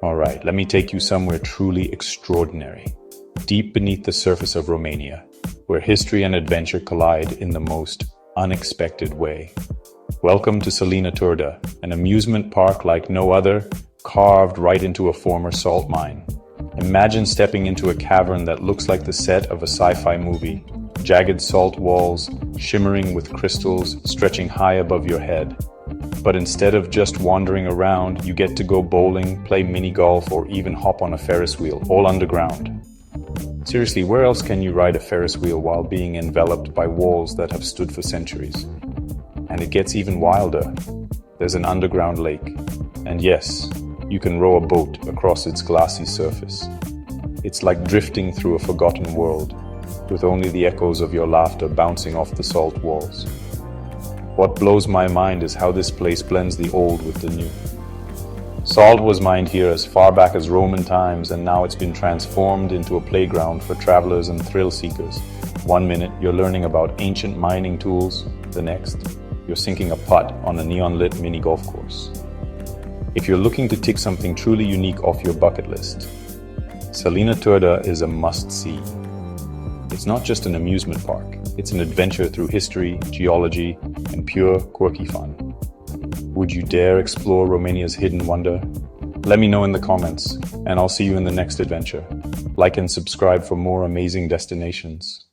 All right, let me take you somewhere truly extraordinary. Deep beneath the surface of Romania, where history and adventure collide in the most unexpected way. Welcome to Salina Turda, an amusement park like no other, carved right into a former salt mine. Imagine stepping into a cavern that looks like the set of a sci-fi movie. Jagged salt walls, shimmering with crystals, stretching high above your head. But instead of just wandering around, you get to go bowling, play mini golf, or even hop on a Ferris wheel, all underground. Seriously, where else can you ride a Ferris wheel while being enveloped by walls that have stood for centuries? And it gets even wilder. There's an underground lake. And yes, you can row a boat across its glassy surface. It's like drifting through a forgotten world, with only the echoes of your laughter bouncing off the salt walls. What blows my mind is how this place blends the old with the new. Salt was mined here as far back as Roman times, and now it's been transformed into a playground for travelers and thrill seekers. One minute, you're learning about ancient mining tools. The next, you're sinking a putt on a neon-lit mini golf course. If you're looking to tick something truly unique off your bucket list, Salina Turda is a must-see. It's not just an amusement park. It's an adventure through history, geology, and pure, quirky fun. Would you dare explore Romania's hidden wonder? Let me know in the comments, and I'll see you in the next adventure. Like and subscribe for more amazing destinations.